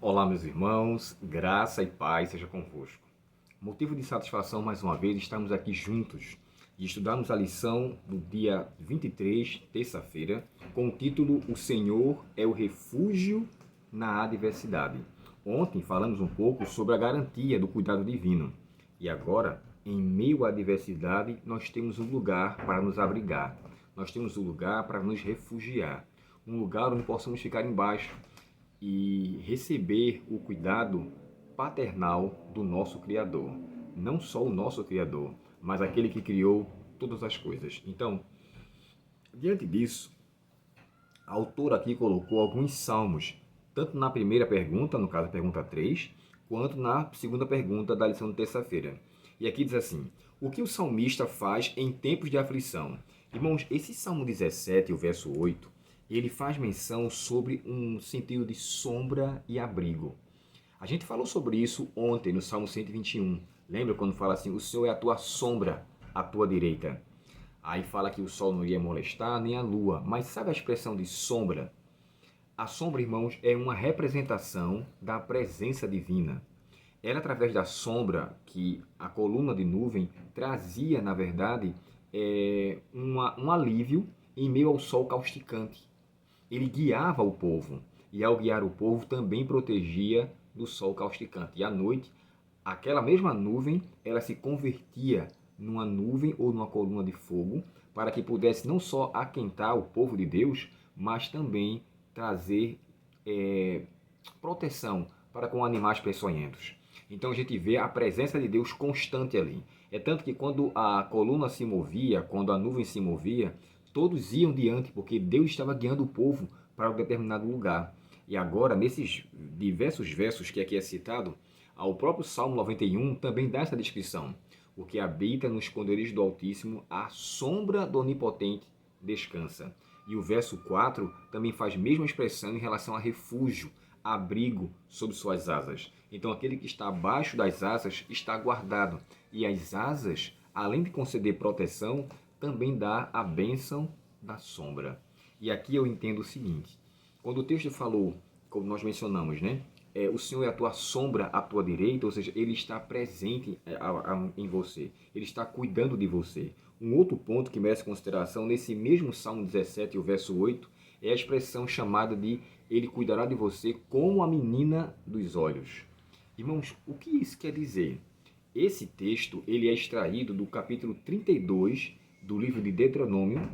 Olá, meus irmãos, graça e paz seja convosco. Motivo de satisfação, mais uma vez, estarmos aqui juntos e estudarmos a lição do dia 23, terça-feira, com o título O Senhor é o refúgio na adversidade. Ontem falamos um pouco sobre a garantia do cuidado divino e agora, em meio à adversidade, nós temos um lugar para nos abrigar, nós temos um lugar para nos refugiar, um lugar onde possamos ficar embaixo e receber o cuidado paternal do nosso Criador. Não só o nosso Criador, mas aquele que criou todas as coisas. Então, diante disso, a autora aqui colocou alguns salmos, tanto na primeira pergunta, no caso a pergunta 3, quanto na segunda pergunta da lição de terça-feira. E aqui diz assim: o que o salmista faz em tempos de aflição? Irmãos, esse Salmo 17, o verso 8, ele faz menção sobre um sentido de sombra e abrigo. A gente falou sobre isso ontem no Salmo 121. Lembra quando fala assim: o Senhor é a tua sombra, à tua direita? Aí fala que o sol não iria molestar, nem a lua. Mas sabe a expressão de sombra? A sombra, irmãos, é uma representação da presença divina. Era através da sombra que a coluna de nuvem trazia, na verdade, um alívio em meio ao sol causticante. Ele guiava o povo, e ao guiar o povo também protegia do sol causticante. E à noite, aquela mesma nuvem, ela se convertia numa nuvem ou numa coluna de fogo, para que pudesse não só aquentar o povo de Deus, mas também trazer proteção para com animais peçonhentos. Então a gente vê a presença de Deus constante ali. É tanto que quando a coluna se movia, quando a nuvem se movia, todos iam diante, porque Deus estava guiando o povo para um determinado lugar. E agora, nesses diversos versos que aqui é citado, o próprio Salmo 91 também dá essa descrição. O que habita no esconderijo do Altíssimo, a sombra do Onipotente descansa. E o verso 4 também faz a mesma expressão em relação a refúgio, abrigo sob suas asas. Então aquele que está abaixo das asas está guardado. E as asas, além de conceder proteção, também dá a bênção da sombra. E aqui eu entendo o seguinte: quando o texto falou, como nós mencionamos, né? O Senhor é a tua sombra à tua direita, ou seja, Ele está presente em você, Ele está cuidando de você. Um outro ponto que merece consideração, nesse mesmo Salmo 17, o verso 8, é a expressão chamada de Ele cuidará de você como a menina dos olhos. Irmãos, o que isso quer dizer? Esse texto ele é extraído do capítulo 32 do livro de Deuteronômio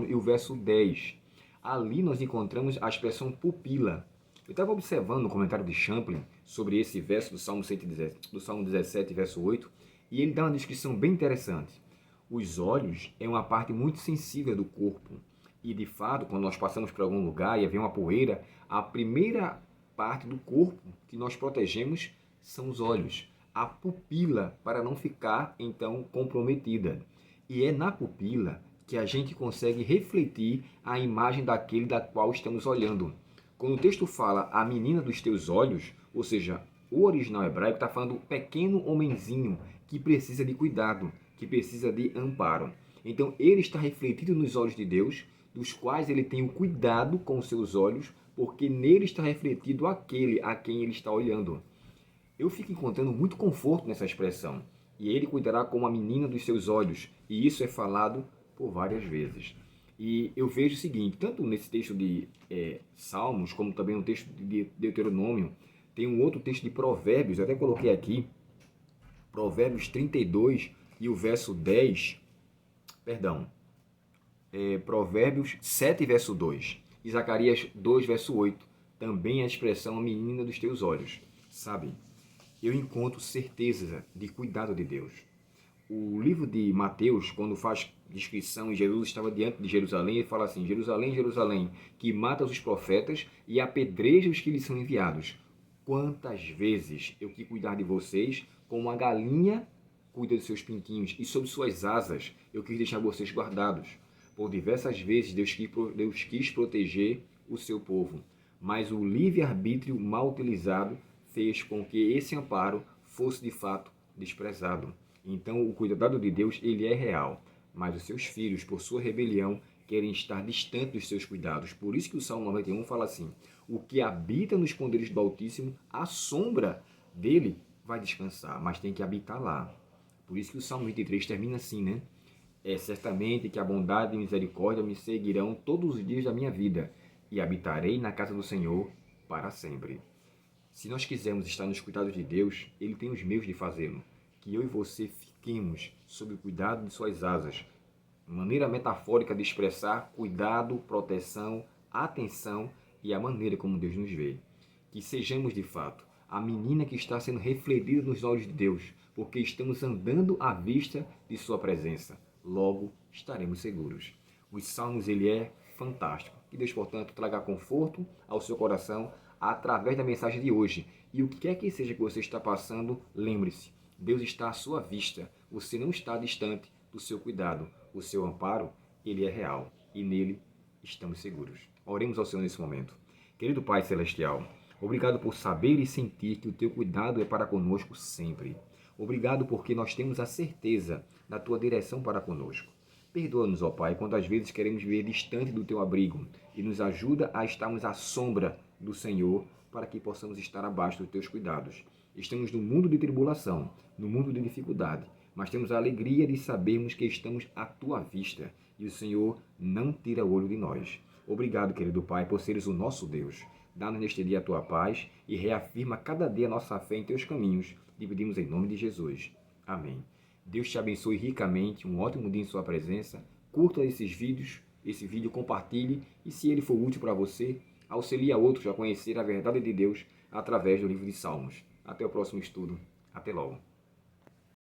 e o verso 10. Ali nós encontramos a expressão pupila. Eu estava observando no comentário de Champlin sobre esse verso do Salmo 17, verso 8, e ele dá uma descrição bem interessante. Os olhos é uma parte muito sensível do corpo. E, de fato, quando nós passamos por algum lugar e vem uma poeira, a primeira parte do corpo que nós protegemos são os olhos. A pupila, para não ficar, então, comprometida. E é na pupila que a gente consegue refletir a imagem daquele da qual estamos olhando. Quando o texto fala a menina dos teus olhos, ou seja, o original hebraico está falando do pequeno homenzinho que precisa de cuidado, que precisa de amparo. Então ele está refletido nos olhos de Deus, dos quais ele tem o cuidado com os seus olhos, porque nele está refletido aquele a quem ele está olhando. Eu fico encontrando muito conforto nessa expressão. E ele cuidará como a menina dos seus olhos. E isso é falado por várias vezes. E eu vejo o seguinte, tanto nesse texto de Salmos, como também no texto de Deuteronômio, tem um outro texto de Provérbios, eu até coloquei aqui, Provérbios 32 e o verso 10, perdão, Provérbios 7, verso 2, e Zacarias 2, verso 8, também a expressão a menina dos teus olhos. Sabe, eu encontro certeza de cuidado de Deus. O livro de Mateus, quando faz descrição e Jesus estava diante de Jerusalém, ele fala assim: Jerusalém, Jerusalém, que matas os profetas e apedreja os que lhes são enviados. Quantas vezes eu quis cuidar de vocês como uma galinha cuida de seus pintinhos, e sob suas asas eu quis deixar vocês guardados. Por diversas vezes Deus quis proteger o seu povo, mas o livre-arbítrio mal utilizado fez com que esse amparo fosse de fato desprezado. Então o cuidado de Deus ele é real, mas os seus filhos, por sua rebelião, querem estar distantes dos seus cuidados. Por isso que o Salmo 91 fala assim: O que habita nos esconderijos do Altíssimo, a sombra dele vai descansar, mas tem que habitar lá. Por isso que o Salmo 23 termina assim, né? É certamente que a bondade e a misericórdia me seguirão todos os dias da minha vida, e habitarei na casa do Senhor para sempre. Se nós quisermos estar nos cuidados de Deus, Ele tem os meios de fazê-lo. Que eu e você fiquemos sob o cuidado de suas asas. Maneira metafórica de expressar cuidado, proteção, atenção e a maneira como Deus nos vê. Que sejamos, de fato, a menina que está sendo refletida nos olhos de Deus, porque estamos andando à vista de sua presença. Logo, estaremos seguros. Os Salmos, ele é fantástico. Que Deus, portanto, traga conforto ao seu coração através da mensagem de hoje. E o que quer que seja que você está passando, lembre-se, Deus está à sua vista. Você não está distante do seu cuidado. O seu amparo, ele é real. E nele estamos seguros. Oremos ao Senhor nesse momento. Querido Pai Celestial, obrigado por saber e sentir que o teu cuidado é para conosco sempre. Obrigado porque nós temos a certeza da tua direção para conosco. Perdoa-nos, ó Pai, quando às vezes queremos viver distante do teu abrigo e nos ajuda a estarmos à sombra do Senhor para que possamos estar abaixo dos teus cuidados. Estamos no mundo de tribulação, no mundo de dificuldade, mas temos a alegria de sabermos que estamos à tua vista e o Senhor não tira o olho de nós. Obrigado, querido Pai, por seres o nosso Deus. Dá-nos neste dia a tua paz e reafirma cada dia a nossa fé em teus caminhos. Te pedimos em nome de Jesus. Amém. Deus te abençoe ricamente, um ótimo dia em sua presença. Curta esse vídeo compartilhe e se ele for útil para você, auxilie a outros a conhecer a verdade de Deus através do livro de Salmos. Até o próximo estudo. Até logo.